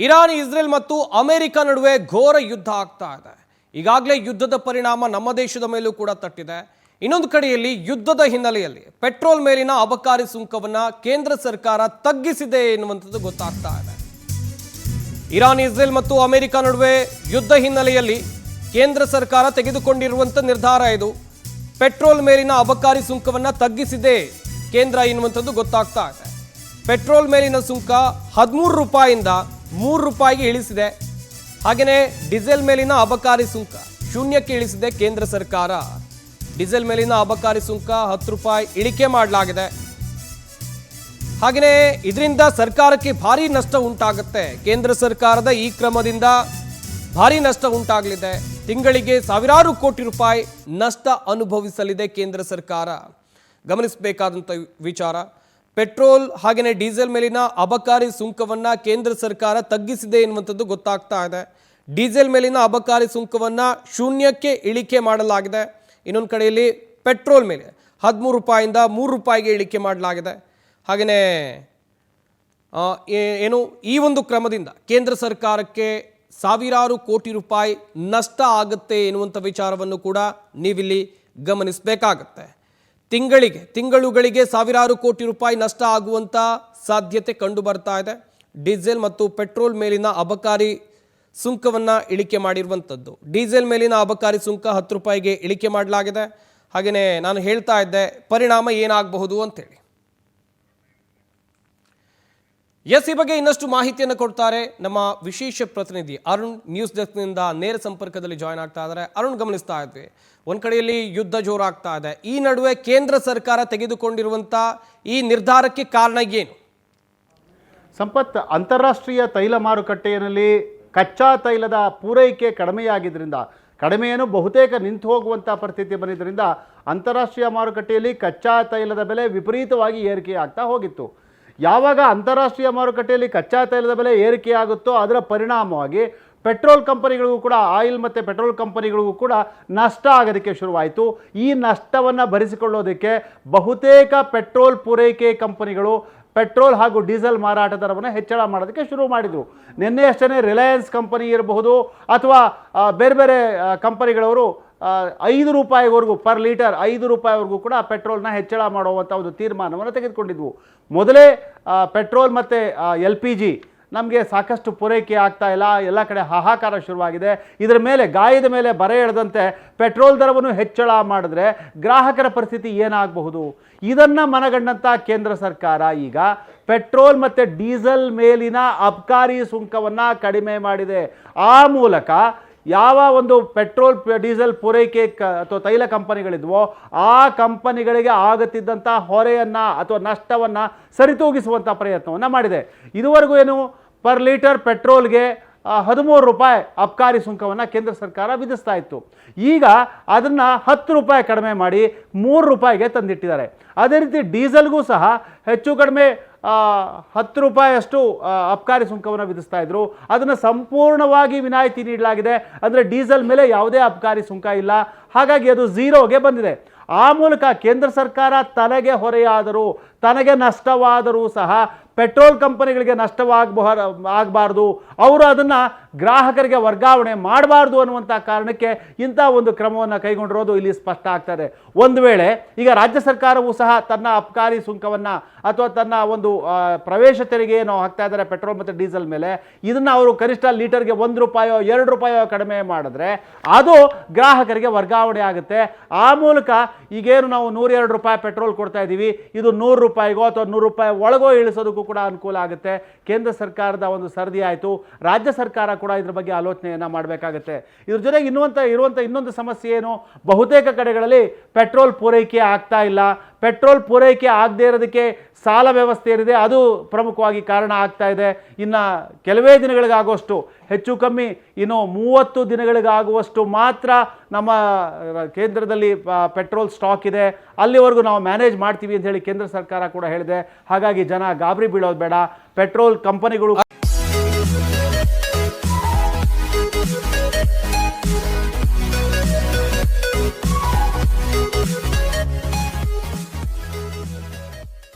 Iran, Israel ಮತ್ತು America ನಡುವೆ ಘೋರ ಯುದ್ಧ ಆಗ್ತಾ ಇದೆ. ಈಗಾಗಲೇ ಯುದ್ಧದ ಪರಿಣಾಮ ನಮ್ಮ ದೇಶದ ಮೇಲೂ ಕೂಡ ತಟ್ಟಿದೆ. ಇನ್ನೊಂದು ಕಡೆಯಲ್ಲಿ ಯುದ್ಧದ ಹಿನ್ನೆಲೆಯಲ್ಲಿ ಪೆಟ್ರೋಲ್ ಮೇಲಿನ ಅಬಕಾರಿ ಸುಂಕವನ್ನ ಕೇಂದ್ರ ಸರ್ಕಾರ ತಗ್ಗಿಸಿದೆ ಎನ್ನುವಂಥದ್ದು ಗೊತ್ತಾಗ್ತಾ ಇದೆ. ಇರಾನ್, ಇಸ್ರೇಲ್ ಮತ್ತು ಅಮೆರಿಕ ನಡುವೆ ಯುದ್ಧ ಹಿನ್ನೆಲೆಯಲ್ಲಿ ಕೇಂದ್ರ ಸರ್ಕಾರ ತೆಗೆದುಕೊಂಡಿರುವಂಥ ನಿರ್ಧಾರ ಇದು. ಪೆಟ್ರೋಲ್ ಮೇಲಿನ ಅಬಕಾರಿ ಸುಂಕವನ್ನ ತಗ್ಗಿಸಿದೆ ಕೇಂದ್ರ ಎನ್ನುವಂಥದ್ದು ಗೊತ್ತಾಗ್ತಾ ಇದೆ. ಪೆಟ್ರೋಲ್ ಮೇಲಿನ ಸುಂಕ 13 ರೂಪಾಯಿಯಿಂದ 3 ರೂಪಾಯಿಗೆ ಇಳಿಸಿದೆ. ಹಾಗೆಯೇ ಡೀಸೆಲ್ ಮೇಲಿನ ಅಬಕಾರಿ ಸುಂಕ ಶೂನ್ಯಕ್ಕೆ ಇಳಿಸಿದೆ ಕೇಂದ್ರ ಸರ್ಕಾರ. ಡೀಸೆಲ್ ಮೇಲಿನ ಅಬಕಾರಿ ಸುಂಕ 10 ರೂಪಾಯಿ ಇಳಿಕೆ ಮಾಡಲಾಗಿದೆ. ಹಾಗೆಯೇ ಇದರಿಂದ ಸರ್ಕಾರಕ್ಕೆ ಭಾರಿ ನಷ್ಟ ಉಂಟಾಗುತ್ತೆ. ಕೇಂದ್ರ ಸರ್ಕಾರದ ಈ ಕ್ರಮದಿಂದ ಭಾರಿ ನಷ್ಟ ಉಂಟಾಗಲಿದೆ. ತಿಂಗಳಿಗೆ ಸಾವಿರಾರು ಕೋಟಿ ರೂಪಾಯಿ ನಷ್ಟ ಅನುಭವಿಸಲಿದೆ ಕೇಂದ್ರ ಸರ್ಕಾರ. ಗಮನಿಸಬೇಕಾದಂಥ ವಿಚಾರ, ಪೆಟ್ರೋಲ್ ಹಾಗೆಯೇ ಡೀಸೆಲ್ ಮೇಲಿನ ಅಬಕಾರಿ ಸುಂಕವನ್ನ ಕೇಂದ್ರ ಸರ್ಕಾರ ತಗ್ಗಿಸಿದೆ ಎನ್ನುವಂಥದ್ದು ಗೊತ್ತಾಗ್ತಾ ಇದೆ. ಡೀಸೆಲ್ ಮೇಲಿನ ಅಬಕಾರಿ ಸುಂಕವನ್ನ ಶೂನ್ಯಕ್ಕೆ ಇಳಿಕೆ ಮಾಡಲಾಗಿದೆ. ಇನ್ನೊಂದು ಕಡೆಯಲ್ಲಿ ಪೆಟ್ರೋಲ್ ಮೇಲೆ 13 ರೂಪಾಯಿಯಿಂದ 3 ರೂಪಾಯಿಗೆ ಇಳಿಕೆ ಮಾಡಲಾಗಿದೆ. ಹಾಗೆಯೇ ಏನು ಈ ಒಂದು ಕ್ರಮದಿಂದ ಕೇಂದ್ರ ಸರ್ಕಾರಕ್ಕೆ ಸಾವಿರಾರು ಕೋಟಿ ರೂಪಾಯಿ ನಷ್ಟ ಆಗುತ್ತೆ ಎನ್ನುವಂಥ ವಿಚಾರವನ್ನು ಕೂಡ ನೀವಿಲ್ಲಿ ಗಮನಿಸಬೇಕಾಗತ್ತೆ. ತಿಂಗಳುಗಳಿಗೆ ಸಾವಿರಾರು ಕೋಟಿ ರೂಪಾಯಿ ನಷ್ಟ ಆಗುವಂಥ ಸಾಧ್ಯತೆ ಕಂಡು ಬರ್ತಾ ಇದೆ. ಡೀಸೆಲ್ ಮತ್ತು ಪೆಟ್ರೋಲ್ ಮೇಲಿನ ಅಬಕಾರಿ ಸುಂಕವನ್ನು ಇಳಿಕೆ ಮಾಡಿರುವಂಥದ್ದು. ಡೀಸೆಲ್ ಮೇಲಿನ ಅಬಕಾರಿ ಸುಂಕ 10 ರೂಪಾಯಿಗೆ ಇಳಿಕೆ ಮಾಡಲಾಗಿದೆ. ಹಾಗೆಯೇ ನಾನು ಹೇಳ್ತಾ ಇದ್ದೆ ಪರಿಣಾಮ ಏನಾಗಬಹುದು ಅಂತೇಳಿ. ಈ ಬಗ್ಗೆ ಇನ್ನಷ್ಟು ಮಾಹಿತಿಯನ್ನು ಕೊಡ್ತಾರೆ ನಮ್ಮ ವಿಶೇಷ ಪ್ರತಿನಿಧಿ ಅರುಣ್. ನ್ಯೂಸ್ ಡೆಸ್ಕ್ನಿಂದ ನೇರ ಸಂಪರ್ಕದಲ್ಲಿ ಜಾಯ್ನ್ ಆಗ್ತಾ ಇದ್ದಾರೆ. ಅರುಣ್, ಗಮನಿಸ್ತಾ ಇದ್ವಿ, ಒಂದು ಕಡೆಯಲ್ಲಿ ಯುದ್ಧ ಜೋರಾಗ್ತಾ ಇದೆ. ಈ ನಡುವೆ ಕೇಂದ್ರ ಸರ್ಕಾರ ತೆಗೆದುಕೊಂಡಿರುವಂಥ ಈ ನಿರ್ಧಾರಕ್ಕೆ ಕಾರಣ ಏನು? ಸಂಪತ್, ಅಂತಾರಾಷ್ಟ್ರೀಯ ತೈಲ ಮಾರುಕಟ್ಟೆಯಲ್ಲಿ ಕಚ್ಚಾ ತೈಲದ ಪೂರೈಕೆ ಕಡಿಮೆಯನ್ನು ಬಹುತೇಕ ನಿಂತು ಹೋಗುವಂಥ ಪರಿಸ್ಥಿತಿ ಬಂದಿದ್ದರಿಂದ ಅಂತಾರಾಷ್ಟ್ರೀಯ ಮಾರುಕಟ್ಟೆಯಲ್ಲಿ ಕಚ್ಚಾ ತೈಲದ ಬೆಲೆ ವಿಪರೀತವಾಗಿ ಏರಿಕೆ ಆಗ್ತಾ ಹೋಗಿತ್ತು. ಯಾವಾಗ ಅಂತಾರಾಷ್ಟ್ರೀಯ ಮಾರುಕಟ್ಟೆಯಲ್ಲಿ ಕಚ್ಚಾ ತೈಲದ ಬೆಲೆ ಏರಿಕೆಯಾಗುತ್ತೋ ಅದರ ಪರಿಣಾಮವಾಗಿ ಪೆಟ್ರೋಲ್ ಕಂಪನಿಗಳಿಗೂ ಕೂಡ, ಆಯಿಲ್ ಮತ್ತು ಪೆಟ್ರೋಲ್ ಕಂಪನಿಗಳಿಗೂ ಕೂಡ ನಷ್ಟ ಆಗೋದಕ್ಕೆ ಶುರುವಾಯಿತು. ಈ ನಷ್ಟವನ್ನು ಭರಿಸಿಕೊಳ್ಳೋದಕ್ಕೆ ಬಹುತೇಕ ಪೆಟ್ರೋಲ್ ಪೂರೈಕೆ ಕಂಪನಿಗಳು ಪೆಟ್ರೋಲ್ ಹಾಗೂ ಡೀಸೆಲ್ ಮಾರಾಟ ದರವನ್ನು ಹೆಚ್ಚಳ ಮಾಡೋದಕ್ಕೆ ಶುರು ಮಾಡಿದರು. ನಿನ್ನೆ ಅಷ್ಟೇ ರಿಲಯನ್ಸ್ ಕಂಪನಿ ಇರಬಹುದು ಅಥವಾ ಬೇರೆ ಬೇರೆ ಕಂಪನಿಗಳವರು 5 ರೂಪಾಯಿವರೆಗೂ ಪರ್ ಲೀಟರ್ 5 ರೂಪಾಯಿವರೆಗೂ ಕೂಡ ಪೆಟ್ರೋಲ್ನ ಹೆಚ್ಚಳ ಮಾಡುವಂಥ ಒಂದು ತೀರ್ಮಾನವನ್ನು ತೆಗೆದುಕೊಂಡಿದ್ವು. ಮೊದಲೇ ಪೆಟ್ರೋಲ್ ಮತ್ತು LPG ನಮಗೆ ಸಾಕಷ್ಟು ಪೂರೈಕೆ ಆಗ್ತಾ ಇಲ್ಲ, ಎಲ್ಲ ಕಡೆ ಹಾಹಾಕಾರ ಶುರುವಾಗಿದೆ. ಇದರ ಮೇಲೆ ಗಾಯದ ಮೇಲೆ ಬರೆ ಎಳೆದಂತೆ ಪೆಟ್ರೋಲ್ ದರವನ್ನು ಹೆಚ್ಚಳ ಮಾಡಿದ್ರೆ ಗ್ರಾಹಕರ ಪರಿಸ್ಥಿತಿ ಏನಾಗಬಹುದು? ಇದನ್ನು ಮನಗಂಡಂಥ ಕೇಂದ್ರ ಸರ್ಕಾರ ಈಗ ಪೆಟ್ರೋಲ್ ಮತ್ತು ಡೀಸೆಲ್ ಮೇಲಿನ ಅಬಕಾರಿ ಸುಂಕವನ್ನು ಕಡಿಮೆ ಮಾಡಿದೆ. ಆ ಮೂಲಕ ಯಾವ ಒಂದು ಪೆಟ್ರೋಲ್ ಡೀಸೆಲ್ ಪೂರೈಕೆ ಅಥವಾ ತೈಲ ಕಂಪನಿಗಳಿದ್ವೋ ಆ ಕಂಪನಿಗಳಿಗೆ ಆಗುತ್ತಿದ್ದಂಥ ಹೊರೆಯನ್ನು ಅಥವಾ ನಷ್ಟವನ್ನು ಸರಿತೂಗಿಸುವಂಥ ಪ್ರಯತ್ನವನ್ನು ಮಾಡಿದೆ. ಇದುವರೆಗೂ ಏನು ಪರ್ ಲೀಟರ್ ಪೆಟ್ರೋಲ್ಗೆ 13 ರೂಪಾಯಿ ಅಬಕಾರಿ ಸುಂಕವನ್ನು ಕೇಂದ್ರ ಸರ್ಕಾರ ವಿಧಿಸ್ತಾ ಇತ್ತು. ಈಗ ಅದನ್ನು 10 ರೂಪಾಯಿ ಕಡಿಮೆ ಮಾಡಿ 3 ರೂಪಾಯಿಗೆ ತಂದಿಟ್ಟಿದ್ದಾರೆ. ಅದೇ ರೀತಿ ಡೀಸೆಲ್ಗೂ ಸಹ ಹೆಚ್ಚು ಕಡಿಮೆ 10 ರೂಪಾಯಿಯಷ್ಟು ಅಬಕಾರಿ ಸುಂಕವನ್ನು ವಿಧಿಸ್ತಾ ಇದ್ರು. ಅದನ್ನು ಸಂಪೂರ್ಣವಾಗಿ ವಿನಾಯಿತಿ ನೀಡಲಾಗಿದೆ. ಅಂದರೆ ಡೀಸೆಲ್ ಮೇಲೆ ಯಾವುದೇ ಅಬಕಾರಿ ಸುಂಕ ಇಲ್ಲ. ಹಾಗಾಗಿ ಅದು ಝೀರೋಗೆ ಬಂದಿದೆ. ಆ ಮೂಲಕ ಕೇಂದ್ರ ಸರ್ಕಾರ ತನಗೆ ಹೊರೆಯಾದರೂ, ತನಗೆ ನಷ್ಟವಾದರೂ ಸಹ ಪೆಟ್ರೋಲ್ ಕಂಪನಿಗಳಿಗೆ ನಷ್ಟವಾಗಬಾರ್ದು, ಅವರು ಅದನ್ನು ಗ್ರಾಹಕರಿಗೆ ವರ್ಗಾವಣೆ ಮಾಡಬಾರ್ದು ಅನ್ನುವಂಥ ಕಾರಣಕ್ಕೆ ಇಂಥ ಒಂದು ಕ್ರಮವನ್ನು ಕೈಗೊಂಡಿರೋದು ಇಲ್ಲಿ ಸ್ಪಷ್ಟ ಆಗ್ತದೆ. ಒಂದು ವೇಳೆ ಈಗ ರಾಜ್ಯ ಸರ್ಕಾರವೂ ಸಹ ತನ್ನ ಅಬಕಾರಿ ಸುಂಕವನ್ನು ಅಥವಾ ತನ್ನ ಒಂದು ಪ್ರವೇಶ ತೆರಿಗೆಯನ್ನು ಹಾಕ್ತಾ ಇದ್ದಾರೆ ಪೆಟ್ರೋಲ್ ಮತ್ತು ಡೀಸೆಲ್ ಮೇಲೆ, ಇದನ್ನು ಅವರು ಕನಿಷ್ಠ ಲೀಟರ್ಗೆ 1 ರೂಪಾಯೋ 2 ರೂಪಾಯೋ ಕಡಿಮೆ ಮಾಡಿದ್ರೆ ಅದು ಗ್ರಾಹಕರಿಗೆ ವರ್ಗಾವಣೆ ಆಗುತ್ತೆ. ಆ ಮೂಲಕ ಈಗೇನು ನಾವು 102 ರೂಪಾಯಿ ಪೆಟ್ರೋಲ್ ಕೊಡ್ತಾ ಇದ್ದೀವಿ, ಇದು 100 ರೂಪಾಯಿಗೋ ಅಥವಾ 100 ರೂಪಾಯಿ ಒಳಗೋ ಇಳಿಸೋದಕ್ಕೂ ಕೂಡ ಅನುಕೂಲ ಆಗುತ್ತೆ. ಕೇಂದ್ರ ಸರ್ಕಾರದ ಒಂದು ಸರದಿ ಆಯಿತು. ರಾಜ್ಯ ಸರ್ಕಾರ ಕೂಡ ಇದ್ರ ಬಗ್ಗೆ ಆಲೋಚನೆಯನ್ನು ಮಾಡಬೇಕಾಗುತ್ತೆ. ಇದ್ರ ಜೊತೆಗೆ ಇರುವಂಥ ಇನ್ನೊಂದು ಸಮಸ್ಯೆ ಏನು, ಬಹುತೇಕ ಕಡೆಗಳಲ್ಲಿ ಪೆಟ್ರೋಲ್ ಪೂರೈಕೆ ಆಗ್ತಾ ಇಲ್ಲ. ಪೆಟ್ರೋಲ್ ಪೂರೈಕೆ ಆಗದೇ ಇರೋದಕ್ಕೆ ಸಾಲ ವ್ಯವಸ್ಥೆ ಏನಿದೆ ಅದು ಪ್ರಮುಖವಾಗಿ ಕಾರಣ ಆಗ್ತಾ ಇದೆ. ಇನ್ನು ಕೆಲವೇ ದಿನಗಳಿಗಾಗುವಷ್ಟು, ಹೆಚ್ಚು ಕಮ್ಮಿ ಇನ್ನು 30 ದಿನಗಳಿಗಾಗುವಷ್ಟು ಮಾತ್ರ ನಮ್ಮ ಕೇಂದ್ರದಲ್ಲಿ ಪೆಟ್ರೋಲ್ ಸ್ಟಾಕ್ ಇದೆ. ಅಲ್ಲಿವರೆಗೂ ನಾವು ಮ್ಯಾನೇಜ್ ಮಾಡ್ತೀವಿ ಅಂತ ಹೇಳಿ ಕೇಂದ್ರ ಸರ್ಕಾರ ಕೂಡ ಹೇಳಿದೆ. ಹಾಗಾಗಿ ಜನ ಗಾಬರಿ ಬೀಳೋದು ಬೇಡ. ಪೆಟ್ರೋಲ್ ಕಂಪನಿಗಳು